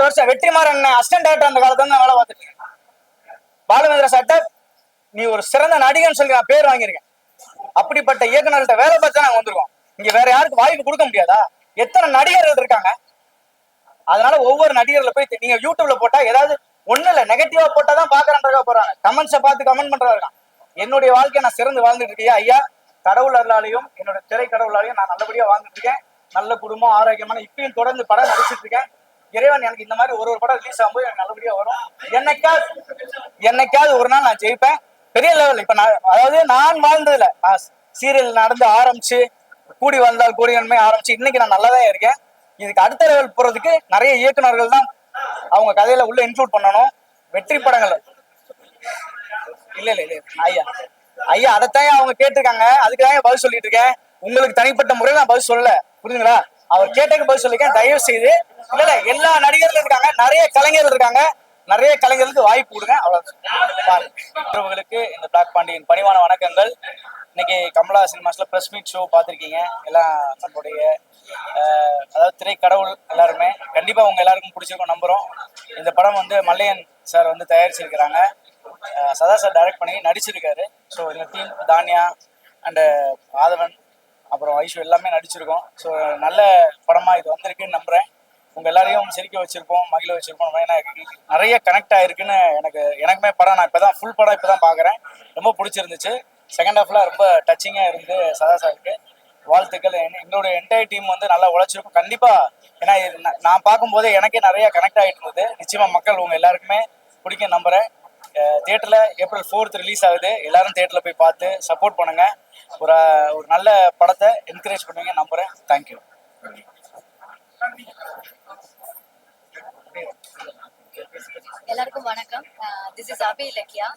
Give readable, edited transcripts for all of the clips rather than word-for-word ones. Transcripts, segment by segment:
வருஷம் Vetrimaaran assistant director அந்த காலத்துல தான் வேலை பார்த்துட்டு இருக்கேன். பாலுமேந்திர சார்ட்ட நீ ஒரு சிறந்த நடிகன்னு சொல்லி நான் பேர் வாங்கியிருக்கேன். அப்படிப்பட்ட இயக்குநர்கிட்ட வேலை பார்த்து நாங்க வந்திருக்கோம். இங்க வேற யாருக்கு வாய்ப்பு கொடுக்க முடியாதா? எத்தனை நடிகர்கள் இருக்காங்க. அதனால ஒவ்வொரு நடிகர்ல போய் நீங்க யூடியூப்ல போட்டா ஏதாவது ஒண்ணு இல்ல நெகட்டிவா போட்டாதான் பாக்குறேன்றதா போறாங்க. கமெண்ட்ஸை பார்த்து கமெண்ட் பண்றதா இருக்கான். என்னுடைய வாழ்க்கையை நான் சிறந்து வாழ்ந்துட்டு இருக்கேன் ஐயா. கடவுள் அருளாலையும் என்னோட திரை கடவுளாலையும் நான் நல்லபடியா வாழ்ந்துட்டு இருக்கேன். நல்ல குடும்பம், ஆரோக்கியமான இப்பயும் தொடர்ந்து படம் நடிச்சிட்டு இருக்கேன். இறைவன் எனக்கு இந்த மாதிரி ஒரு படம் ரிலீஸ் ஆகும்போது எனக்கு நல்லபடியா வரும். என்னைக்காவது ஒரு நாள் நான் ஜெயிப்பேன் பெரிய லெவல். இப்ப நான் அதாவது நான் வாழ்ந்ததுல சீரியல் நடந்து ஆரம்பிச்சு கூடி வாழ்ந்தால் கூடி நன்மை ஆரம்பிச்சு இன்னைக்கு நான் நல்லாதான் இருக்கேன். இதுக்கு அடுத்த லெவல் போறதுக்கு நிறைய இயக்குநர்கள் தான் அவங்க கதையில உள்ள இன்க்ளூட் பண்ணணும். வெற்றி படங்கள் இல்ல இல்ல இல்ல ஐயா ஐயா அதைத்தான் அவங்க கேட்டிருக்காங்க. அதுக்குதான் பதில் சொல்லிட்டு இருக்கேன். உங்களுக்கு தனிப்பட்ட முறையில் நான் பதில் சொல்லல, புரியுதுங்களா? அவர் கேட்டதுக்கு பதில் சொல்லிருக்கேன். தயவு செய்து இல்ல இல்ல எல்லா நடிகர்களும் இருக்காங்க, நிறைய கலைஞர்கள் இருக்காங்க, நிறைய கலைஞர்களுக்கு வாய்ப்பு கொடுங்க. அவ்வளவுகளுக்கு இந்த பிளாக் பாண்டியன் பணிவான வணக்கங்கள். இன்னைக்கு கமலா சினிமாஸ்ல பிரஸ் மீட் ஷோ பார்த்துருக்கீங்க. எல்லாம் நம்மளுடைய அதாவது திரைக்கடவுள் எல்லாருமே கண்டிப்பா உங்க எல்லாருக்கும் பிடிச்சிருக்கும் நம்புறோம். இந்த படம் வந்து மல்லையன் சார் வந்து தயாரிச்சிருக்கிறாங்க. சதா சார் டைரக்ட் பண்ணி நடிச்சிருக்காரு. ஸோ இந்த டீம் தானியா அண்ட் ஆதவன் அப்புறம் ஐஷு எல்லாமே நடிச்சிருக்கோம். ஸோ நல்ல படமா இது வந்திருக்குன்னு நம்புறேன். உங்க எல்லாரையும் சிரிக்க வச்சிருப்போம், மகிழ வச்சிருப்போம். ஏன்னா நிறைய கனெக்ட் ஆயிருக்குன்னு எனக்குமே படம் நான் இப்பதான் ஃபுல் படம் இப்பதான் பாக்குறேன். ரொம்ப பிடிச்சிருந்துச்சு. செகண்ட் ஹாஃப்ல ரொம்ப டச்சிங்கா இருந்து சதா சாருக்கு வாழ்த்துக்கள். எங்களோட என்டையர் டீம் வந்து நல்லா உழைச்சிருக்கும் கண்டிப்பா. ஏன்னா நான் பார்க்கும்போது எனக்கே நிறைய கனெக்ட் ஆகிட்டு இருந்தது. நிச்சயமா மக்கள் உங்க எல்லாருக்குமே பிடிக்கும் நம்புறேன். தியேட்டர்ல April 4th ரிலீஸ் ஆகுது. எல்லாரும் தியேட்டர்ல போய் பார்த்து சப்போர்ட் பண்ணுங்க. ஒரு நல்ல படத்தை என்கரேஜ் பண்ணுவீங்க நம்புறேன். தேங்க்யூ. எல்லாருக்கும் வணக்கம். This is Abhi Ilakkiya.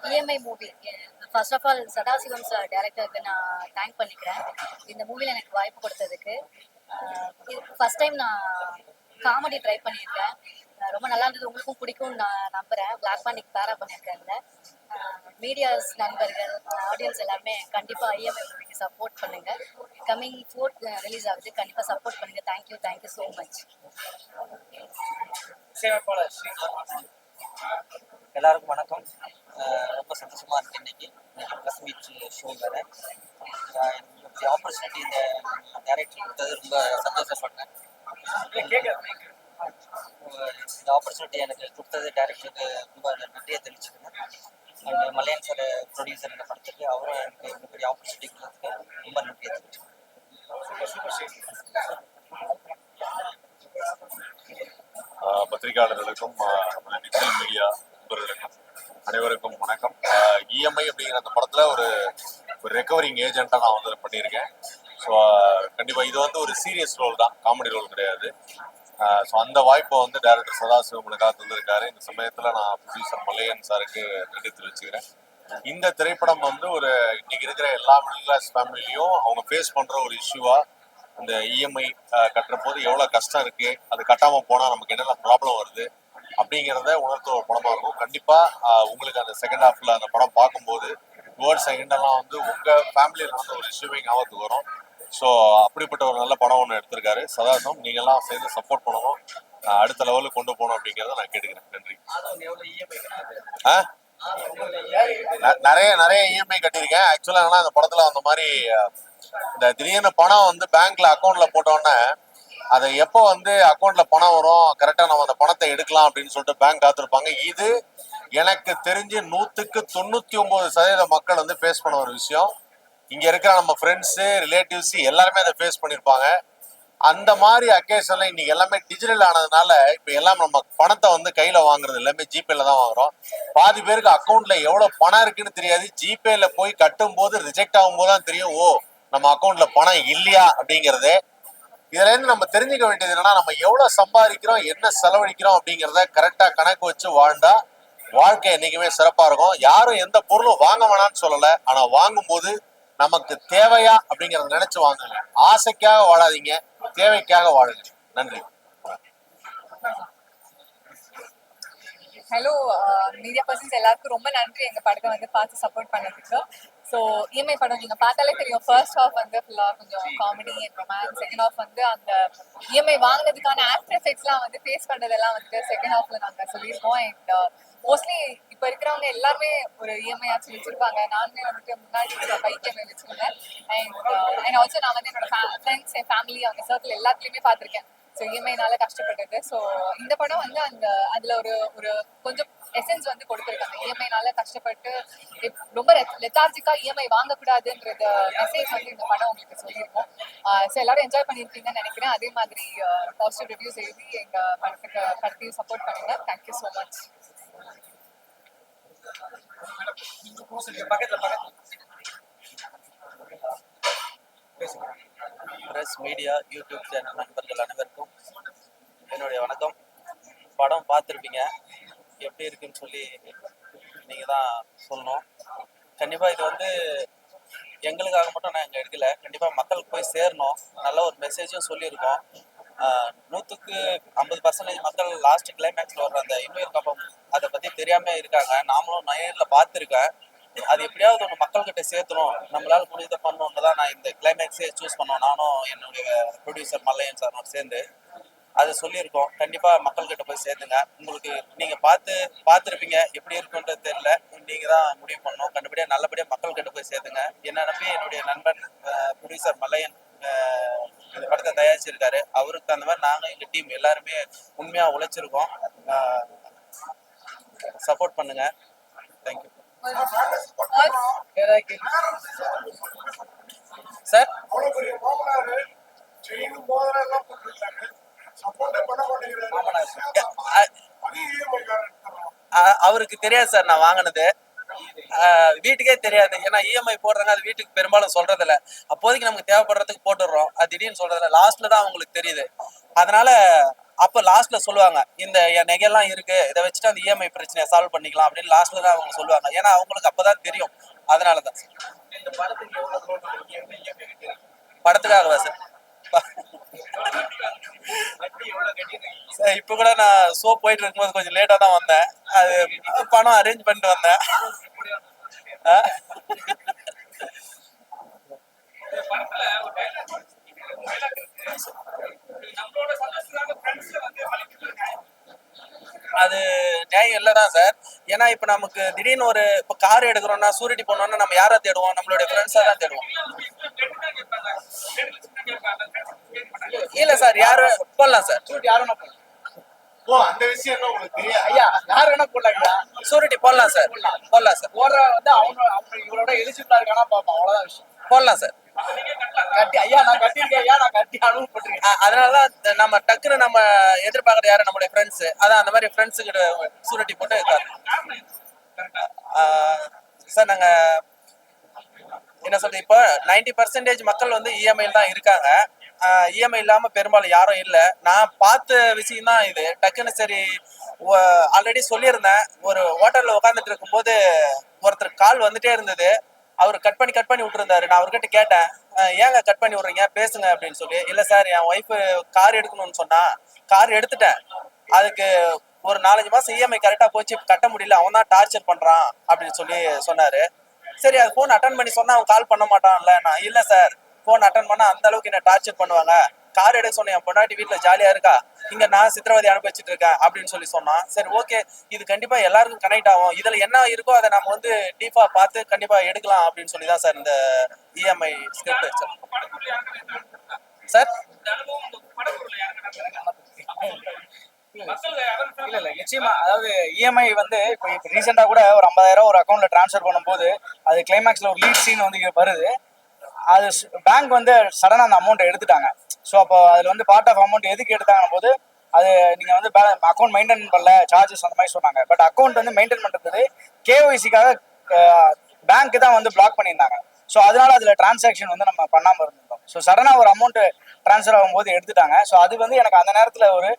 EMI movie first of all Sadasivam sir டைரக்டருக்கு நான் தேங்க் பண்ணிக்கிறேன் இந்த மூவியில் எனக்கு வாய்ப்பு கொடுத்ததுக்கு. ஃபர்ஸ்ட் டைம் நான் காமெடி ட்ரை பண்ணியிருக்கேன். ரொம்ப நல்லா இருந்தது. உங்களுக்கும் பிடிக்கும்னு நான் நம்புகிறேன். பிளாக் பாண்டிக்கு பேரா பண்ணியிருக்கேன்ல. மீடியாஸ் நண்பர்கள் ஆடியன்ஸ் எல்லாருமே கண்டிப்பாக இஎம்ஐ மூவிக்கு சப்போர்ட் பண்ணுங்கள். கம்மிங் 4th ரிலீஸ் ஆகுது. கண்டிப்பாக சப்போர்ட் பண்ணுங்கள். Thank you so much. எல்லாருக்கும் வணக்கம். ரொம்ப சந்தோஷமா இருக்கு இன்னைக்கு ப்ளஸ் மீட் ஷோ வேற. எனக்கு ஆப்பர்ச்சுனிட்டி இந்த டைரக்டர் கொடுத்தது ரொம்ப சந்தோஷப்பட்டேன். இந்த ஆப்பர்ச்சுனிட்டி எனக்கு கொடுத்தது டைரக்டருக்கு ரொம்ப நன்றியை தெரிவிச்சுக்கிறேன். அண்ட் மலையன் சார் ப்ரொடியூசர் இந்த படத்துக்கு அவரும் எனக்கு இந்த பெரிய ஆப்பர்ச்சுனிட்டி கொடுத்ததுக்கு ரொம்ப நன்றியை தெரிவிச்சுக்கிறேன். பத்திரிகையாளர்களுக்கும் டிஜிட்டல் மீடியா நண்பர்களுக்கும் அனைவருக்கும் வணக்கம். இஎம்ஐ அப்படிங்கிற அந்த படத்துல ஒரு ரெக்கவரிங் ஏஜென்ட்டா நான் வந்து பண்ணியிருக்கேன். ஸோ கண்டிப்பா இது வந்து ஒரு சீரியஸ் ரோல் தான், காமெடி ரோல் கிடையாது. ஸோ அந்த வாய்ப்பை வந்து டைரக்டர் சதாசிவமுனுக்காக தந்திருக்காரு. இந்த சமயத்துல நான் ப்ரொடியூசர் மலையன் சாருக்கு நன்றி தெரிவிச்சுக்கிறேன். இந்த திரைப்படம் வந்து ஒரு இன்னைக்கு இருக்கிற எல்லா மிடில் கிளாஸ் ஃபேமிலியும் அவங்க ஃபேஸ் பண்ற ஒரு இஷ்யூவா, இந்த இஎம்ஐ கட்டுற போது எவ்வளவு கஷ்டம் இருக்கு, அது கட்டாம போனா நமக்கு என்னென்ன ப்ராப்ளம் வருது அப்படிங்கிறத உணர்த்த ஒரு படமா இருக்கும். கண்டிப்பா உங்களுக்கு அந்த செகண்ட் ஹாஃப்ல அந்த படம் பார்க்கும்போது டுவர்ட்ஸ் செகண்டெல்லாம் வந்து உங்க ஃபேமிலியில் நடந்த ஒரு இஷ்யூவை ஞாபகத்துக்கு வரும். ஸோ அப்படிப்பட்ட ஒரு நல்ல படம் ஒன்று எடுத்திருக்காரு சதாசம். நீங்க எல்லாம் சேர்ந்து சப்போர்ட் பண்ணணும், அடுத்த லெவலுக்கு கொண்டு போகணும் அப்படிங்கிறத நான் கேட்டுக்கிறேன். நன்றி. நிறைய நிறைய இஎம்ஐ கட்டியிருக்கேன். ஆக்சுவலா என்னன்னா அந்த படத்துல அந்த மாதிரி இந்த திடீர்னு பணம் வந்து பேங்க்ல அக்கௌண்ட்ல போட்டோன்னே அதை எப்போ வந்து அக்கௌண்ட்ல பணம் வரும் கரெக்டா நம்ம அந்த பணத்தை எடுக்கலாம் அப்படின்னு சொல்லிட்டு பேங்க் காத்திருப்பாங்க. இது எனக்கு தெரிஞ்சு 99% மக்கள் வந்து ஃபேஸ் பண்ண ஒரு விஷயம். இங்க இருக்கிற நம்ம ஃப்ரெண்ட்ஸு ரிலேட்டிவ்ஸ் எல்லாருமே அதை ஃபேஸ் பண்ணியிருப்பாங்க. அந்த மாதிரி அக்கேஷன்ல இன்னைக்கு எல்லாமே டிஜிட்டல் ஆனதுனால இப்ப எல்லாம் நம்ம பணத்தை வந்து கையில வாங்குறது எல்லாமே ஜிபேல தான் வாங்குறோம். பாதி பேருக்கு அக்கௌண்ட்ல எவ்வளவு பணம் இருக்குன்னு தெரியாது. ஜிபேல போய் கட்டும் போது ரிஜெக்ட் ஆகும் போது தான் தெரியும், ஓ நம்ம அக்கௌண்ட்ல பணம் இல்லையா அப்படிங்கிறது. இதுல இருந்து நம்ம தெரிஞ்சுக்க வேண்டியது என்னன்னா, நம்ம எவ்வளவு சம்பாதிக்கிறோம், என்ன செலவழிக்கிறோம் அப்படிங்கிறத கரெக்டா கணக்கு வச்சு வாழ்ந்தா வாழ்க்கை என்னைக்குமே சிறப்பா இருக்கும். யாரும் எந்த பொருளும் வாங்க வேணாம்னு சொல்லல, ஆனா வாங்கும் போது நமக்கு தேவையா அப்படிங்கறத நினைச்சு வாங்குங்க. ஆசைக்காக வாழாதீங்க, தேவைக்காக வாழுங்க. நன்றி. ஹலோ மீடியா பர்சன்ஸ் எல்லாருக்கும் ரொம்ப நன்றி எங்க படத்தை வந்து பார்த்து சப்போர்ட் பண்ணதுக்கு. ஸோ இஎம்ஐ படம் நீங்க பார்த்தாலே தெரியும், ஃபர்ஸ்ட் ஹாஃப் வந்து ஃபுல்லா கொஞ்சம் comedy and romance, second half வந்து அந்த இஎம்ஐ வாங்கினதுக்கான ஆஃப்டர் எஃபெக்ட்ஸ்லாம் வந்து ஃபேஸ் பண்றதெல்லாம் வந்து செகண்ட் ஹாஃப்ல நாங்க சொல்லியிருக்கோம். அண்ட் மோஸ்ட்லி இப்ப இருக்கிறவங்க எல்லாருமே ஒரு இஎம்ஐ ஆச்சு வச்சிருப்பாங்க. நானுமே வந்துட்டு முன்னாடி பைக் இஎம்ஐ வச்சிருந்தேன். அண்ட் ஆல்சோ நான் வந்து என்னோட ஃப்ரெண்ட்ஸ், என் ஃபேமிலி, அவங்க சர்க்கிள் எல்லாத்துலயுமே பார்த்திருக்கேன் ஸோ இஎம்ஐனால கஷ்டப்பட்டது. ஸோ இந்த படம் வந்து அதுல ஒரு ஒரு கொஞ்சம் எசன்ஸ் வந்து கொடுத்துருக்காங்க. இஎம்ஐனால கஷ்டப்பட்டு ரொம்ப லெத்தார்ஜிக்கா இஎம்ஐ வாங்கக்கூடாதுன்றது மெசேஜ் வந்து இந்த படம் உங்களுக்கு சொல்லியிருக்கோம். ஸோ எல்லாரும் என்ஜாய் பண்ணியிருக்கீங்கன்னு நினைக்கிறேன். அதே மாதிரி பாசிட்டிவ் ரிவ்யூஸ் எழுதி எங்க படத்தையும் சப்போர்ட் பண்ணுங்க. Thank you so much. Press media YouTube channel நண்பர்கள் அனைவருக்கும் என்னுடைய வணக்கம். படம் பார்த்துருப்பீங்க, எப்படி இருக்குன்னு சொல்லி நீங்கள் தான் சொல்லணும். கண்டிப்பாக இது வந்து எங்களுக்காக மட்டும் நான் இங்கே எடுக்கல, கண்டிப்பாக மக்களுக்கு போய் சேரணும். நல்ல ஒரு மெசேஜும் சொல்லியிருக்கோம். 100% மக்கள் லாஸ்ட் கிளைமேக்ஸில் வர்ற அந்த இன்னொரு கப்பம் அதை பற்றி தெரியாமல் இருக்காங்க. நாமளும் நேரில் பார்த்துருக்கேன். அது எப்படியாவது ஒன்று மக்கள்கிட்ட சேர்த்தணும், நம்மளால முடிஞ்சதை பண்ணணுன்னு தான் நான் இந்த கிளைமேக்ஸே சூஸ் பண்ணோம். நானும் என்னுடைய ப்ரொடியூசர் மல்லையன் சார் சேர்ந்து அதை சொல்லியிருக்கோம். கண்டிப்பாக மக்கள்கிட்ட போய் சேர்த்துங்க. உங்களுக்கு நீங்கள் பார்த்துருப்பீங்க, எப்படி இருக்குன்றது தெரியல, நீங்கள் தான் முடிவு பண்ணணும். கண்டிப்பாக நல்லபடியாக மக்கள்கிட்ட போய் சேர்த்துங்க. என்ன நம்பி என்னுடைய நண்பன் ப்ரொடியூசர் மல்லையன் இந்த படத்தை தயாரிச்சிருக்காரு. அவருக்கு அந்த மாதிரி நாங்கள் எங்கள் டீம் எல்லாருமே உண்மையாக உழைச்சிருக்கோம். சப்போர்ட் பண்ணுங்க. Thank you sir. அவருக்கு தெரியாது சார் நான் வாங்கினது, வீட்டுக்கே தெரியாது. ஏன்னா இஎம்ஐ போடுறாங்க, அது வீட்டுக்கு பெரும்பாலும் சொல்றதில்ல. அப்போதைக்கு நமக்கு தேவைப்படுறதுக்கு போட்டுடுறோம், அது திடீர்னு சொல்றதில்ல. லாஸ்ட்ல தான் அவங்களுக்கு தெரியுது. அதனால அப்போ லாஸ்ட்ல சொல்லுவாங்க, இந்த என் நகையெல்லாம் இருக்கு, இதை வச்சுட்டு அந்த இஎம்ஐ பிரச்சனையை சால்வ் பண்ணிக்கலாம் அப்படின்னு லாஸ்ட்ல தான் அவங்க சொல்லுவாங்க. ஏன்னா அவங்களுக்கு அப்பதான் தெரியும். அதனாலதான் படத்துக்காகவா சார்? இப்ப கூட நான் ஷோ போயிட்டு இருக்கும்போது கொஞ்சம் லேட்டா தான் வந்தேன். அது பணம் அரேஞ்ச் பண்ணிட்டு வந்தேன். அது நியாயம் இல்லதான் சார். ஏன்னா இப்ப நமக்கு திடீர்னு ஒரு இப்ப கார் எடுக்கிறோம்னா, சூரிட்டி போனோம்னா நம்ம யாரை தேடுவோம்? நம்மளுடைய ஃப்ரெண்ட்ஸா தான் தேடுவோம். இல்ல சார், யாரு போடலாம் சார், யாரும் அந்த விஷயம் என்ன உங்களுக்கு தெரியாது? ஐயா யார் வேணா போடலாங்களா? சூரிட்டி போடலாம் சார், போடலாம் சார், போடுற வந்து அவங்க இவரோட எலிஜிபிளா இருக்கானா பாப்போம், அவ்வளவுதான் விஷயம். போடலாம் சார். கட்டி ஐயா நான் கட்டியிருக்கேன், ஐயா நான் கட்டி அனுபவப்பட்டிருக்கேன். அதனாலதான் நம்ம டக்குன்னு நம்ம எதிர்பார்க்கறது யாரு? நம்மளுடைய ஃப்ரெண்ட்ஸ். அதான் அந்த மாதிரி ஃப்ரெண்ட்ஸு கிட்ட சூரிட்டி போட்டு இருக்காரு சார். நாங்க என்ன சொல்றது, இப்போ 90% மக்கள் வந்து இஎம்ஐ தான் இருக்காங்க. இஎம்ஐ இல்லாம பெரும்பாலும் யாரும் இல்லை. நான் பார்த்த விஷயம் தான் இது. டக்குன்னு சரி, ஆல்ரெடி சொல்லியிருந்தேன், ஒரு ஹோட்டல்ல உட்காந்துட்டு இருக்கும்போது ஒருத்தர் கால் வந்துட்டே இருந்தது. அவர் கட் பண்ணி விட்டுருந்தாரு. நான் அவர்கிட்ட கேட்டேன், ஏங்க கட் பண்ணி விடுறீங்க, பேசுங்க அப்படின்னு சொல்லி. இல்லை சார், என் ஒய்ஃபு கார் எடுக்கணும்னு சொன்னா, கார் எடுத்துட்டேன், அதுக்கு ஒரு 4-5 மாசம் இஎம்ஐ கரெக்டா போச்சு, கட்ட முடியல, அவன் தான் டார்ச்சர் பண்றான் அப்படின்னு சொல்லி சொன்னாரு. சரி, அது ஃபோன் அட்டன் பண்ணி சொன்னா அவன் கால் பண்ண மாட்டான்ல. நான் இல்லை சார், ஃபோன் அட்டன் பண்ணா அந்த அளவுக்கு என்ன டார்ச்சர் பண்ணுவாங்க, கார் எடுக்க சொன்னேன், என் பொண்டாட்டி வீட்டுல ஜாலியா இருக்கா, இங்க நான் சித்திரவதை அனுபவிச்சுட்டு இருக்கேன் அப்படின்னு சொல்லி சொன்னான். சரி ஓகே, இது கண்டிப்பா எல்லாருக்கும் கனெக்ட் ஆகும், இதுல என்ன இருக்கோ அதை நம்ம வந்து டீப்பா பார்த்து கண்டிப்பா எடுக்கலாம் அப்படின்னு சொல்லி தான் சார் இந்த இஎம்ஐ ஸ்கிரிப்ட் சார். இல்ல நிச்சயமா. அதாவது இஎம்ஐ வந்து இப்போ ரீசெண்டா கூட ஒரு 50,000 ஒரு அக்கௌண்ட்ல டிரான்ஸ்ஃபர் பண்ணும்போது அது கிளைமேக்ஸ்ல ஒரு லீட் சீன் வந்து வருது. அது பேங்க் வந்து சடனா அந்த அமௌண்ட் எடுத்துட்டாங்க. ஸோ அப்போ அதுல வந்து பார்ட் ஆஃப் அமௌண்ட் எதுக்கு எடுத்தாங்க போது, அது நீங்க வந்து அக்கௌண்ட் மெயின்டைன் பண்ணல, சார்ஜஸ் அந்த மாதிரி சொன்னாங்க. பட் அக்கௌண்ட் வந்து மெயின்டைன் பண்றது கேஒய்சிக்காக பேங்க் தான் வந்து பிளாக் பண்ணியிருந்தாங்க. ஸோ அதனால அதுல டிரான்சாக்ஷன் வந்து நம்ம பண்ணாம இருந்திருந்தோம். ஸோ சடனா ஒரு அமௌண்ட் டிரான்ஸ்ஃபர் ஆகும்போது எடுத்துட்டாங்க. ஸோ அது வந்து எனக்கு அந்த நேரத்துல ஒரு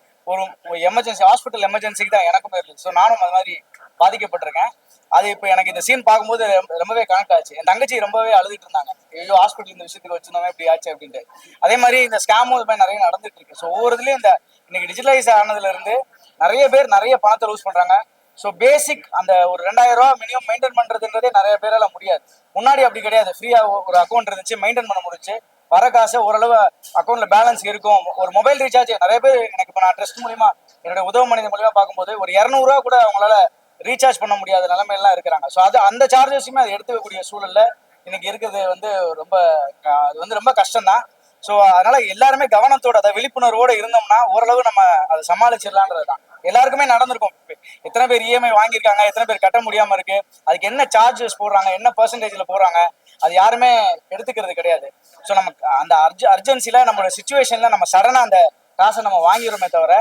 எமர்ஜென்சி, ஹாஸ்பிட்டல் எமர்ஜென்சிக்கு தான் எனக்கும் இருந்துச்சு. ஸோ நானும் அது மாதிரி பாதிக்கப்பட்டிருக்கேன். அது இப்போ எனக்கு இந்த சீன் பார்க்கும்போது ரொம்பவே கனெக்ட் ஆச்சு. என் தங்கச்சி ரொம்பவே அழுதுட்டு இருந்தாங்க, ஐயோ ஹாஸ்பிட்டல் இந்த விஷயத்துக்கு வச்சிருந்தோமே இப்படி ஆச்சு அப்படின்ட்டு. அதே மாதிரி இந்த ஸ்கேமும் இது மாதிரி நிறைய நடந்துட்டு இருக்கு. ஸோ ஒவ்வொரு இதுலயும் இந்த இன்னைக்கு டிஜிட்டலைஸ் ஆனதுல இருந்து நிறைய பேர் நிறைய பணத்தை லூஸ் பண்றாங்க. ஸோ பேசிக் அந்த ஒரு 2000 ரூபா மினிமம் மெயின்டைன் பண்றதுன்றதே நிறைய பேரால முடியாது. முன்னாடி அப்படி கிடையாது, ஃப்ரீயா ஒரு அக்கௌண்ட் இருந்துச்சு, மெயின்டைன் பண்ண முடிச்சு, வர காசு ஓரளவு அக்கௌண்ட்ல பேலன்ஸ் இருக்கும். ஒரு மொபைல் ரீசார்ஜ் நிறைய பேர் எனக்கு இப்போ நான் ட்ரஸ்ட் மூலியமா என்னோட உதவ மனித மூலியமா பார்க்கும்போது ஒரு 200 ரூபா கூட அவங்களால ரீசார்ஜ் பண்ண முடியாத நிலைமையெல்லாம் இருக்கிறாங்க. ஸோ அது அந்த சார்ஜஸுமே அது எடுத்துக்கக்கூடிய சூழல்ல இன்னைக்கு இருக்கிறது வந்து ரொம்ப அது வந்து ரொம்ப கஷ்டம் தான். ஸோ அதனால எல்லாருமே கவனத்தோட அதை விழிப்புணர்வோட இருந்தோம்னா ஓரளவு நம்ம அதை சமாளிச்சிடலான்றது தான். எல்லாருக்குமே நடந்திருக்கும். எத்தனை பேர் இஎம்ஐ வாங்கியிருக்காங்க, எத்தனை பேர் கட்ட முடியாம இருக்கு, அதுக்கு என்ன சார்ஜஸ் போடுறாங்க, என்ன பெர்சன்டேஜ்ல போடுறாங்க, அது யாருமே எடுத்துக்கிறது கிடையாது. ஸோ நமக்கு அந்த அர்ஜென்சில நம்மளோட சுச்சுவேஷன்ல நம்ம சடனா அந்த காசை நம்ம வாங்கிடுறோமே தவிர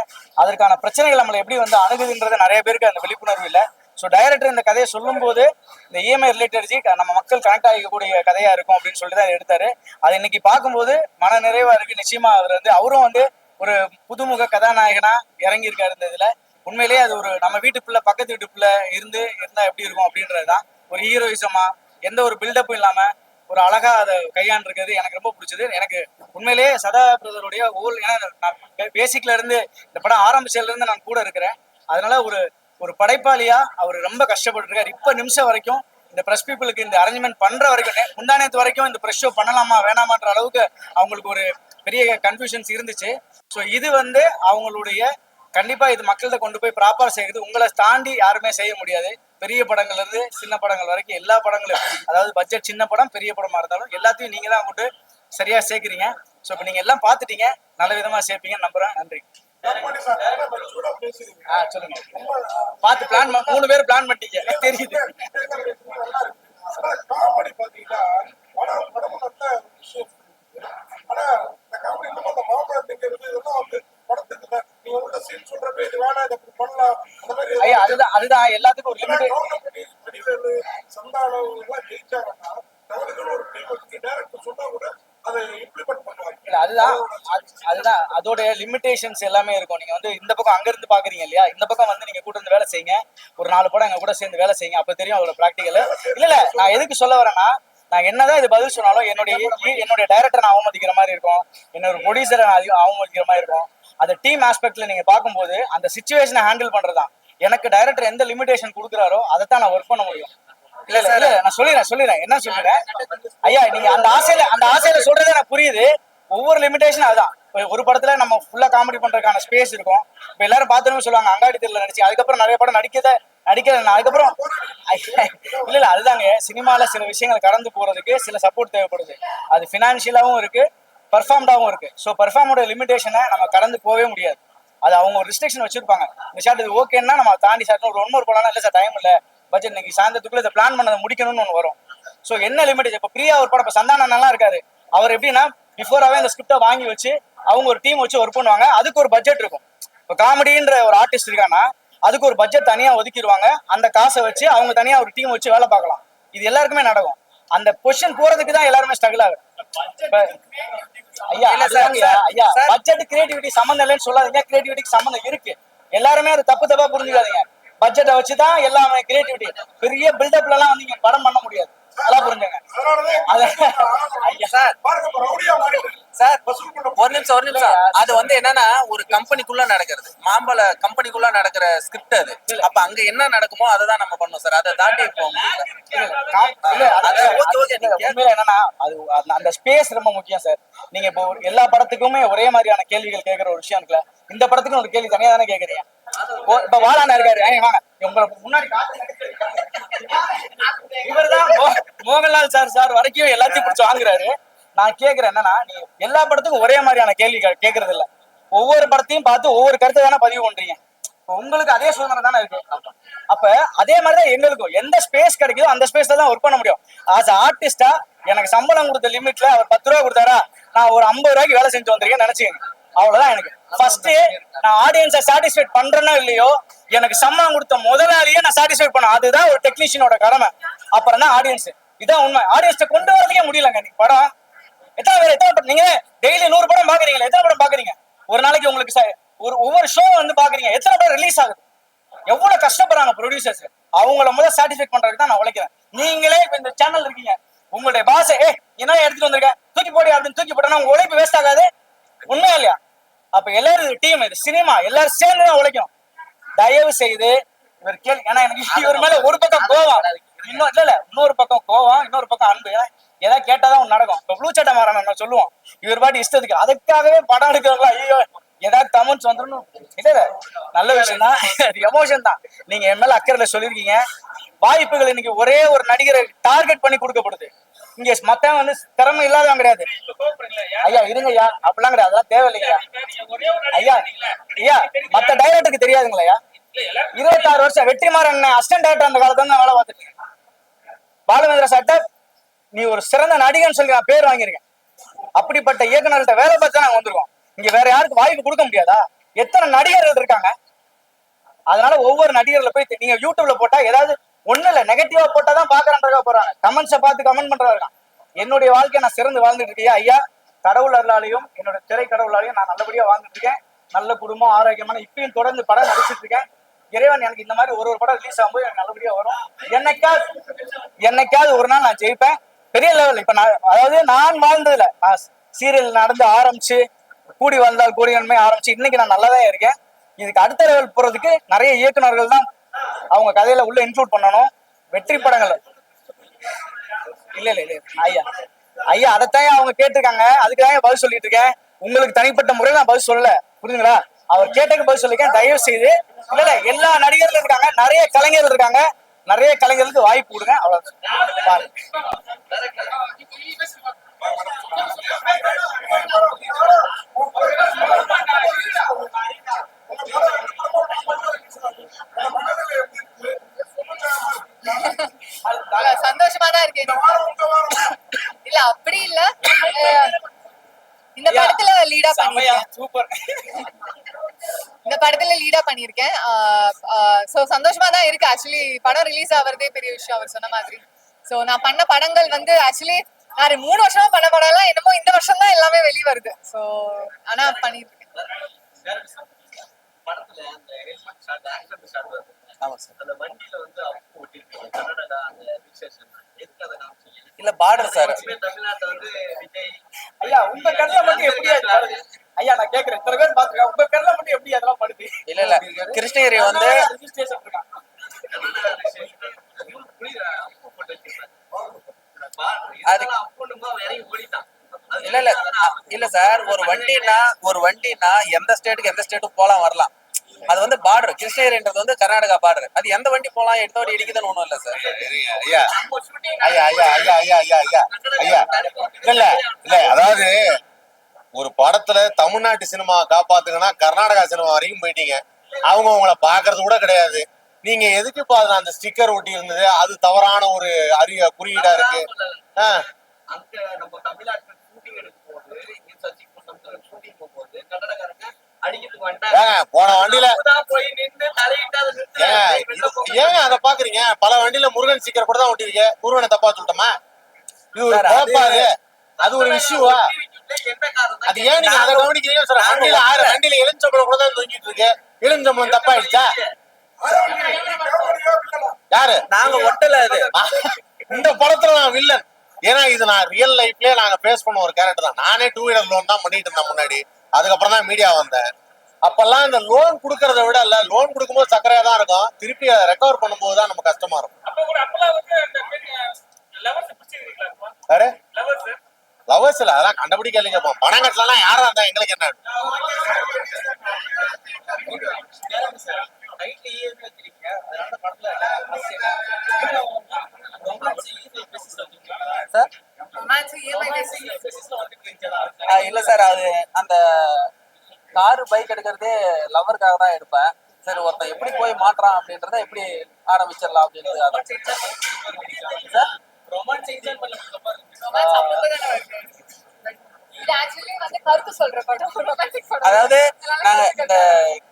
அதற்கான பிரச்சனைகள் நம்மளை எப்படி வந்து அணுகுதுன்றது நிறைய பேருக்கு அந்த விழிப்புணர்வு இல்லை. ஸோ டைரக்டர் இந்த கதையை சொல்லும் போது இந்த இஎம்ஐ ரிலேட்டட் நம்ம மக்கள் கனெக்ட் ஆகிக்கக்கூடிய கதையா இருக்கும் அப்படின்னு சொல்லிட்டு தான் எடுத்தாரு. அது இன்னைக்கு பார்க்கும்போது மன நிறைவா இருக்கு. நிச்சயமா அவர் வந்து அவரும் வந்து ஒரு புதுமுக கதாநாயகனா இறங்கி இருக்காரு இந்த இதுல. உண்மையிலேயே அது ஒரு நம்ம வீட்டு பிள்ளை பக்கத்து வீட்டு பிள்ளை இருந்தா எப்படி இருக்கும் அப்படின்றதுதான். ஒரு ஹீரோயிசமா எந்த ஒரு பில்டப்பும் இல்லாம ஒரு அழகா அதை கையாண்டிருக்கிறது எனக்கு ரொம்ப பிடிச்சது. எனக்கு உண்மையிலேயே சதா பிரதருடைய ஏன்னா நான் பேசிக்ல இருந்து இந்த படம் ஆரம்பிச்சதுல இருந்து நான் கூட இருக்கிறேன். அதனால ஒரு படைப்பாளியா அவர் ரொம்ப கஷ்டப்பட்டு இருக்காரு. இப்ப நிமிஷம் வரைக்கும் இந்த பிரஸ் பீப்புளுக்கு இந்த அரேஞ்ச்மெண்ட் பண்ற வரைக்கும் முந்தானத்து வரைக்கும் இந்த பிரஸ் ஷோ பண்ணலாமா வேணாமான்ற அளவுக்கு அவங்களுக்கு ஒரு பெரிய கன்ஃபியூஷன்ஸ் இருந்துச்சு. ஸோ இது வந்து அவங்களுடைய கண்டிப்பா இது மக்கள்கிட்ட கொண்டு போய் ப்ராப்பரா செய்யுது. உங்களை தாண்டி யாருமே செய்ய முடியாது. பெரிய படங்கள்ல இருந்து சின்ன படங்கள் வரைக்கும் எல்லா படங்களும், அதாவது பட்ஜெட் சின்ன படம் பெரிய படமா இருந்தாலும் எல்லாத்தையும் நீங்க தான் கொண்டு சரியா சேர்க்கிறீங்க. ஸோ இப்போ நீங்க எல்லாம் பார்த்துட்டீங்க, நல்ல விதமா சேர்ப்பீங்கன்னு நம்புறேன். நன்றி. சொல்லுங்க. பார்த்து பிளான் 3 பேர் பிளான் பண்ணிட்டீங்க தெரியுது. ஐயா அதுதான் எல்லாத்துக்கும் ஒரு லிமிட். அதுதான் அதோட லிமிடேஷன்ஸ் எல்லாமே இருக்கும். நீங்க வந்து இந்த பக்கம் அங்க இருந்து பாக்குறீங்க இல்லையா, இந்த பக்கம் வந்து நீங்க கூட இருந்து வேலை செய்யுங்க, ஒரு 4 படம் எங்க கூட சேர்ந்து வேலை செய்யுங்க, அப்ப தெரியும் அதோட பிராக்டிகல். இல்ல நான் எதுக்கு சொல்ல வரேன்னா, நான் என்னதான் இது பதில் சொன்னாலும் என்னுடைய டைரக்டர் நான் அவமதிக்கிற மாதிரி இருக்கும், என்னோட ப்ரொடியூசரை நான் அவமதிக்கிற மாதிரி இருக்கும். அந்த டீம் ஆஸ்பெக்ட்ல நீங்க பார்க்கும்போது அந்த சிச்சுவேஷனை ஹேண்டில் பண்றதுதான். எனக்கு டைரக்டர் எந்த லிமிடேஷன் கொடுக்குறாரோ அதைத்தான் நான் ஒர்க் பண்ண முடியும். இல்ல நான் சொல்லிடுறேன் என்ன சொல்லிடுறேன் ஐயா. நீங்க அந்த ஆசையில சொல்றதே எனக்கு புரியுது. ஒவ்வொரு லிமிடேஷன் அதுதான். ஒரு படத்துல நம்ம ஃபுல்லா காமெடி பண்றதுக்கான ஸ்பேஸ் இருக்கும். இப்ப எல்லாரும் பார்த்துன்னு சொல்லுவாங்க அங்காடி தெருல நடிச்சு, அதுக்கப்புறம் நிறைய படம் நடிக்கல அதுக்கப்புறம் இல்ல அதுதாங்க. சினிமால சில விஷயங்கள் கடந்து போறதுக்கு சில சப்போர்ட் தேவைப்படுது. அது பினான்சியலாவும் இருக்கு, பர்ஃபார்ம்டாவும் இருக்கு. ஸோ பர்ஃபார்மோட லிமிடேஷனை நம்ம கடந்து போகவே முடியாது. அது அவங்க ஒரு ரிஸ்ட்ரிக்ஷன் வச்சிருப்பாங்க. இந்த ஷாட் இது ஓகேன்னா நம்ம தாண்டி ஷாட் ஒரு 1 more போலாம், இல்லை சார் டைம் இல்லை, பட்ஜெட் இன்னைக்கு சாயந்தரத்துக்குள்ள இதை பிளான் பண்ணதை முடிக்கணும்னு ஒன்று வரும். ஸோ என்ன லிமிடேஷன்? இப்போ பிரியா ஒரு படம், இப்போ சந்தானம் நல்லா இருக்காரு, அவர் எப்படின்னா பிஃபோராகவே அந்த ஸ்கிரிப்டை வாங்கி வச்சு அவங்க ஒரு டீம் வச்சு ஒர்க் பண்ணுவாங்க. அதுக்கு ஒரு பட்ஜெட் இருக்கும். இப்போ காமெடின்ற ஒரு ஆர்டிஸ்ட் இருக்காங்கன்னா அதுக்கு ஒரு பட்ஜெட் தனியா ஒதுக்கிடுவாங்க. அந்த காசை வச்சு அவங்க தனியா ஒரு டீம் வச்சு வேலை பார்க்கலாம். இது எல்லாருக்குமே நடக்கும். அந்த பொசிஷன் போறதுக்கு தான் எல்லாருமே ஸ்ட்ரகிள் ஆகுது. ஐயா பட்ஜெட் கிரியேட்டிவிட்டி சம்மந்தம் இல்லைன்னு சொல்லாதீங்க. கிரியேட்டிவிட்டிக்கு சம்மந்தம் இருக்கு. எல்லாருமே அது தப்பா புரிஞ்சுக்காதீங்க. பட்ஜெட்டை வச்சுதான் எல்லாமே கிரியேட்டிவிட்டி. பெரிய பில்டப்ல எல்லாம் வந்து நீங்க படம் பண்ண முடியாது. நல்லா புரிஞ்சுங்க. சார் ஒரு நிமிஷம். அது வந்து என்னன்னா ஒரு கம்பெனிக்குள்ள நடக்கிறது, மாம்பழ கம்பெனிக்குள்ள நடக்கிற ஸ்கிரிப்ட் அது. அப்ப அங்க என்ன நடக்குமோ அதை தான் நம்ம பண்ணோம் சார். அதை தாண்டி என்னன்னா அந்த ஸ்பேஸ் ரொம்ப முக்கியம் சார். நீங்க இப்போ எல்லா படத்துக்குமே ஒரே மாதிரியான கேள்விகள் கேட்கிற ஒரு விஷயம் இருக்குல்ல, இந்த படத்துக்கு ஒரு கேள்வி தனியா தானே கேக்குறீங்க. இப்ப வாழான இருக்காரு, வாங்க உங்களை முன்னாடி இவர்தான் மோகன்லால் சார் வரைக்கும் எல்லாத்தையும் பிடிச்சி வாங்குறாரு. நான் கேக்குறேன் என்னன்னா, நீ எல்லா படத்துக்கும் ஒரே மாதிரியான கேள்வி கேட்கறது இல்ல. ஒவ்வொரு படத்தையும் பார்த்து ஒவ்வொரு கருத்தை தானே பதிவு பண்றீங்க. உங்களுக்கு அதே சுதந்திரம் தானே இருக்கு. அப்ப அதே மாதிரிதான் எங்களுக்கும் எந்த ஸ்பேஸ் கிடைக்குதோ அந்த ஸ்பேஸ்ல தான் ஒர்க் பண்ண முடியும். ஆஸ் ஆர்டிஸ்டா எனக்கு சம்பளம் கொடுத்த லிமிட்ல அவர் 10 ரூபா கொடுத்தாரா, நான் ஒரு 50 ரூபாய்க்கு வேலை செஞ்சு வந்திருக்கேன்னு நினைச்சுக்கேன். அவ்வளவுதான். எனக்கு ஃபர்ஸ்ட் நான் ஆடியன்ஸை சாட்டிஸ்ஃபைட் பண்றேனோ இல்லையோ, எனக்கு சம்பளம் கொடுத்த முதலாளியே நான் சாட்டிஸ்ஃபைட் பண்ண, அதுதான் ஒரு டெக்னீஷியனோட கடமை. அப்புறம் தான் ஆடியன்ஸ். இதான் உண்மை. ஆடியன்ஸை கொண்டு வரதுக்கே முடியலங்க. நீங்க படம் எத்தனை படம் நீங்க டெய்லி 100 படம் பாக்குறீங்களா? எத்தனை படம் பாக்குறீங்க ஒரு நாளைக்கு? உங்களுக்கு ஒவ்வொரு ஷோ வந்து பாக்குறீங்க, எத்தனை படம் ரிலீஸ் ஆகுது? எவ்வளவு கஷ்டப்படுறாங்க ப்ரொடியூசர்ஸ். அவங்கள முதல்ல சாட்டிஸ்ஃபைட் பண்றதுக்கு தான் நான் உழைக்கிறேன். நீங்களே இப்ப இந்த சேனல் இருக்கீங்க, உங்களுடைய பாஸ் என்ன எடுத்துட்டு வந்திருக்க தூக்கி போடி அப்படின்னு தூக்கி போட்டா உங்க உழைப்பு வேஸ்ட் ஆகாது. உண்மையா இல்லையா? அப்ப எல்லாரும் டீம், இது சினிமா, எல்லாரும் சேர்ந்து தான் உழைக்கணும். தயவு செய்து இவர் கேள்வி, ஏன்னா எனக்கு இவர் மேல ஒரு பக்கம் கோவம், இன்னொரு பக்கம் கோவம், இன்னொரு பக்கம் அன்பு. ஏதாவது கேட்டாதான் ஒண்ணு நடக்கும். இப்ப ப்ளூ சட்டை மாறணும் நம்ம சொல்லுவோம், இவர் பாட்டி இஷ்டத்துக்கு அதுக்காகவே படம் எடுக்கிறவங்களா ஐயோ ஏதாவது கமெண்ட்ஸ் வந்துடும். இல்ல நல்ல விஷயம் தான், எமோஷன் தான். நீங்க என் மேல அக்கறையில சொல்லியிருக்கீங்க. வாய்ப்புகள் இன்னைக்கு ஒரே ஒரு நடிகரை டார்கெட் பண்ணி கொடுக்கப்படுது. இங்க மத்தவன் வந்து திறமை இல்லாதவன் கிடையாது. ஐயா இருங்கய்யா, அப்படிலாம் கிடையாது, அதெல்லாம் தேவையில்லைங்கய்யா. ஐயா ஐயா மத்த டைரக்டருக்கு தெரியாதுங்களா? 26 வருஷம் வெற்றிமாறன் அசிஸ்டன்ட் டைரக்டர் அந்த காலத்துல நான் வேலை பார்த்துருக்கேன். பாலுமேந்திர சார்ட்ட நீ ஒரு சிறந்த நடிகன்னு சொல்லி நான் பேர் வாங்கியிருக்கேன். அப்படிப்பட்ட இயக்குநர்கிட்ட வேலை பார்த்து நாங்க வந்திருக்கோம். இங்க வேற யாருக்கு வாய்ப்பு கொடுக்க முடியாதா? எத்தனை நடிகர்கள் இருக்காங்க. அதனால ஒவ்வொரு நடிகர்ல போய் நீங்க யூடியூப்ல போட்டா ஏதாவது ஒண்ணு இல்ல நெகட்டிவா போட்டாதான் பாக்குறேன்றதா போறாங்க. கமெண்ட்ஸை பார்த்து கமெண்ட் பண்றவங்க. என்னுடைய வாழ்க்கையை நான் சிறந்து வாழ்ந்துட்டு இருக்கேன் ஐயா. கடவுள் அருளாலையும் என்னோட திரை கடவுளாலையும் நான் நல்லபடியா வாழ்ந்துட்டு இருக்கேன். நல்ல குடும்பம், ஆரோக்கியமான, இப்பயும் தொடர்ந்து படம் நடிச்சிட்டு இருக்கேன். இறைவன் எனக்கு இந்த மாதிரி ஒரு படம் ரிலீஸ் ஆகும்போது எனக்கு நல்லபடியா வரும். என்னைக்காவது ஒரு நாள் நான் ஜெயிப்பேன் பெரிய லெவல். இப்ப நான் அதாவது நான் வாழ்ந்ததுல சீரியல் நடந்து ஆரம்பிச்சு கூடி வந்தால் கூடியன்மை ஆரம்பிச்சு இன்னைக்கு நான் நல்லாதான் இருக்கேன். இதுக்கு அடுத்த லெவல் போறதுக்கு நிறைய இயக்குநர்கள் தான் அவங்க கதையில உள்ள இன்க்ளூட் பண்ணணும். வெற்றி படங்கள் இல்ல ஐயா ஐயா அதைத்தான் அவங்க கேட்டிருக்காங்க. அதுக்குதான் பதில் சொல்லிட்டு இருக்கேன். உங்களுக்கு தனிப்பட்ட முறையில் நான் பதில் சொல்லல, புரியுதுங்களா? அவர் கேட்டதுக்கு பதில் சொல்லிருக்கேன். தயவு செய்து இல்ல எல்லா நடிகர்களும் இருக்காங்க, நிறைய கலைஞர்கள் இருக்காங்க, நிறைய கலைஞர்களுக்கு வாய்ப்பு கொடுங்க. அவ்வளவு சந்தோஷமா தான் இருக்கேன். இல்ல அப்படி இல்ல, இந்த படத்துல லீடா பண்ணிருக்கேன். சூப்பர். இந்த படத்துல லீடா பண்ணிருக்கேன். சோ சந்தோஷமா தான் இருக்கு. ஆக்சுவலி படம் ரிலீஸ் ஆகுறதே பெரிய விஷயம் அவர் சொன்ன மாதிரி. சோ நான் பண்ண படங்கள் வந்து ஆக்சுவலி நான் 3 வருஷமா பண்ண படம் எல்லாம் என்னமோ இந்த வருஷம் தான் எல்லாமே வெளியே வருது. சோ ஆனா பண்ணிருக்கேன். இல்ல பார்டர் சார். ஐயா உங்க கண்ணில் மட்டும் எப்படி ஐயா நான் கேக்குறேன், இத்தனை பேர் பாத்துருக்கேன், உங்க கண்ணில் மட்டும் எப்படி அதெல்லாம் படுது? இல்ல கிருஷ்ணகிரி வந்து இல்ல சார், ஒரு வண்டினா எந்த ஸ்டேட்டுக்கும் போலாம் வரலாம். அது வந்து பார்டர். கிருஷ்ணகிரின்றது வந்து கர்நாடகா பார்டர். அது எந்த வண்டி போலாம், எந்த வண்டி இடிக்குதுன்னு ஒண்ணும் இல்ல சார். ஐயா ஐயா ஐயா ஐயா ஐயா ஐயா ஐயா ஐயா இல்ல இல்ல அதாவது ஒரு படத்துல தமிழ்நாட்டு சினிமா காப்பாத்துங்கன்னா கர்நாடகா சினிமா வரைக்கும் போயிட்டீங்க. அவங்க உங்களை பாக்குறது கூட கிடையாது. நீங்க எதுக்கு பாருங்க அந்த ஸ்டிக்கர் ஒட்டி இருந்தது, அது தவறான ஒரு குறியீடா இருக்கு. அங்க நம்ம தமிழ்நாட்டுல ஷூட்டிங் எடுக்கும் போது கன்னடக்காரங்க போன வண்டியில ஏங்க அதை பாக்குறீங்க? பல வண்டியில முருகன் ஸ்டிக்கர் கூட தான் ஒட்டிருக்க. முருகனை தப்பா சொல்லிட்டோமா? இது ஒரு குழப்பாது, அது ஒரு இஷ்யூவா? அது ஏன் நீங்க அதை கவனிக்கிறீங்க சார்? வண்டியில எலுமிச்சம்பழம் கூட தான் தொங்கிட்டு இருக்கு. எலுமிச்சம்பழம் தப்பாயிடுச்சா? யாரு? நாங்க ஒட்டல. அது இந்த படத்துல நான் வில்லன். ஏன்னா இது நான் ரியல் லைஃப்லயே நாங்க ஃபேஸ் பண்ண ஒரு கேரக்டர் தான். நானே 2 வீலர் லோன் தான் பண்ணிட்டு இருந்தேன் முன்னாடி. அதுக்கப்புறம் தான் மீடியா வந்தேன். அப்பெல்லாம் இந்த லோன் கொடுக்கறத விட இல்ல, லோன் கொடுக்கும்போது சக்கரையா தான் இருக்கும், திருப்பி அதை ரெக்கவர் பண்ணும்போது தான் நமக்கு கஷ்டமா இருக்கும். லவர்ஸ் இல்ல, அதெல்லாம் கண்டுபிடிக்கலைங்க. பணம் கட்டலாம் யாரா இருந்தா எங்களுக்கு என்ன? இல்ல சார், அது அந்த காரு பைக் எடுக்கிறதே லவருக்காக தான் எடுப்பேன். சரி, ஒருத்தன் எப்படி போய் மாட்டுறான் அப்படின்றத எப்படி ஆரம்பிச்சிடலாம் அப்படின்னு. அதாவது நாங்க இந்த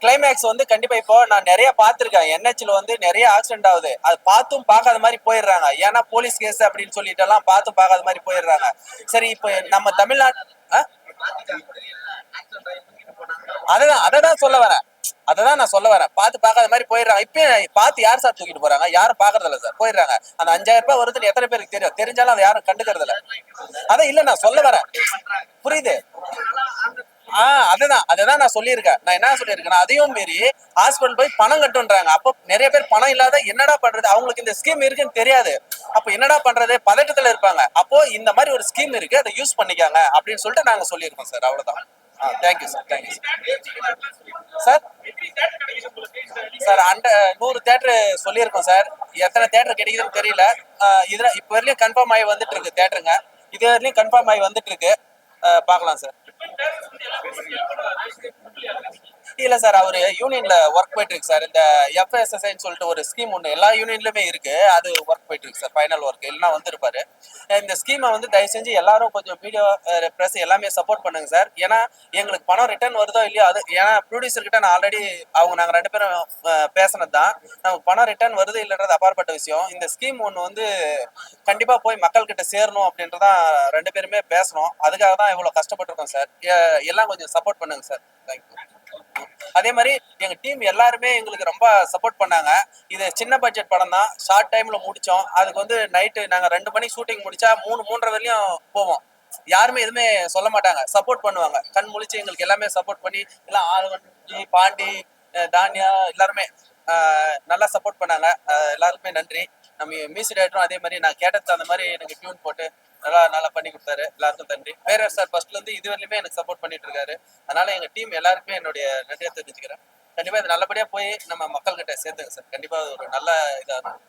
கிளைமேக்ஸ் வந்து கண்டிப்பா இப்போ நான் நிறைய பாத்திருக்கேன். NHல வந்து நிறைய ஆக்சிடென்ட் ஆகுது. அது பார்த்தும் பார்க்காத மாதிரி போயிடுறாங்க. ஏன்னா போலீஸ் கேஸ் அப்படின்னு சொல்லிட்டு எல்லாம் பார்த்தும் பார்க்காத மாதிரி போயிடுறாங்க. சரி, இப்போ நம்ம தமிழ்நாடு அததான் சொல்ல வரேன். அததான் நான் சொல்ல வரேன். பார்க்காத மாதிரி போயிடுறாங்க. இப்பயும் பார்த்து யார் சார் தூக்கிட்டு போறாங்க? யாரும் பாக்குறது இல்ல சார், போயிடுறாங்க. அந்த 5000 ரூபாய் வருதுன்னு எத்தனை பேருக்கு தெரியும்? தெரிஞ்சாலும் அதை யாரும் கண்டுக்கிறது இல்ல. அதான் இல்ல, நான் சொல்ல வரேன், புரியுது? அததான் நான் சொல்லியிருக்கேன். நான் என்ன சொல்லியிருக்கேன், அதையும் மீறி ஹாஸ்பிட்டல் போய் பணம் கட்டுன்றாங்க. அப்போ நிறைய பேர் பணம் இல்லாத என்னடா பண்றது? அவங்களுக்கு இந்த ஸ்கீம் இருக்குன்னு தெரியாது. அப்ப என்னடா பண்றது? பதட்டத்துல இருப்பாங்க. அப்போ இந்த மாதிரி ஒரு ஸ்கீம் இருக்கு, அதை யூஸ் பண்ணிக்காங்க அப்படின்னு சொல்லிட்டு நாங்க சொல்லியிருக்கோம் சார். அவ்வளவுதான். Thank you sir, thank you sir. Sir 100 theatre சொல்லியிருக்கோம் சார். எத்தனை தேட்டர் கிடைக்குதுன்னு தெரியல. இதுல இப்ப வரையிலும் கன்ஃபார்ம் ஆகி வந்துட்டு இருக்கு தேட்டருங்க. இது வரையிலும் கன்ஃபார்ம் ஆகி வந்துட்டு இருக்கு. பார்க்கலாம் சார். இல்ல சார், அவரு யூனியன்ல ஒர்க் போயிட்டு இருக்கு சார். இந்த எஃப்எஸ்எஸ்ஐன்னு சொல்லிட்டு ஒரு ஸ்கீம் ஒண்ணு எல்லா யூனியன்லயுமே இருக்கு, அது ஒர்க் போயிட்டு இருக்கு சார். ஃபைனல் ஒர்க் இல்லைன்னா வந்திருப்பாரு. இந்த ஸ்கீமை வந்து தயவு செஞ்சு எல்லாரும் கொஞ்சம் மீடியா, பிரஸ் எல்லாமே சப்போர்ட் பண்ணுங்க சார். ஏன்னா எங்களுக்கு பணம் ரிட்டர்ன் வருதோ இல்லையோ, அது ஏன்னா ப்ரொடியூசர் கிட்ட நான் ஆல்ரெடி நாங்க 2 பேரும் பேசினது தான். நமக்கு பணம் ரிட்டர்ன் வருது இல்லைன்றது அப்பாற்பட்ட விஷயம். இந்த ஸ்கீம் ஒன்று வந்து கண்டிப்பா போய் மக்கள் கிட்ட சேரணும் அப்படின்றதான் 2 பேருமே பேசணும். அதுக்காக தான் இவ்வளவு கஷ்டப்பட்டிருக்கோம் சார். எல்லாம் கொஞ்சம் சப்போர்ட் பண்ணுங்க சார். தேங்க்யூ. அதே மாதிரி எங்க டீம் எல்லாருமே எங்களுக்கு ரொம்ப சப்போர்ட் பண்ணாங்க. இது சின்ன பட்ஜெட் படம் தான், ஷார்ட் டைம்ல முடிச்சோம். அதுக்கு வந்து நைட்டு நாங்க 2 மணி ஷூட்டிங் முடிச்சா 3:30 வரையும் போவோம். யாருமே எதுவுமே சொல்ல மாட்டாங்க, சப்போர்ட் பண்ணுவாங்க. கண் முழிச்சு எங்களுக்கு எல்லாமே சப்போர்ட் பண்ணி, எல்லாம் ஆழ்வண்டி, பாண்டி, தானியா எல்லாருமே நல்லா சப்போர்ட் பண்ணாங்க. எல்லாருக்குமே நன்றி. நம்ம மியூசிக் டைரக்டரும் அதே மாதிரி நான் கேட்டது அந்த மாதிரி எனக்கு டியூன் போட்டு நல்லா பண்ணி கொடுத்தாரு. எல்லாருக்கும் நன்றி. வேற சார் ஃபர்ஸ்ட்ல இருந்து இது வரையிலுமே எனக்கு சப்போர்ட் பண்ணிட்டு இருக்காரு. அதனால எங்க டீம் எல்லாருக்குமே என்னுடைய நன்றியை தெரிஞ்சுக்கிறேன். கண்டிப்பா இது நல்லபடியா போய் நம்ம மக்கள் கிட்ட சேர்த்துங்க சார். கண்டிப்பா ஒரு நல்ல இதா இருக்கும்.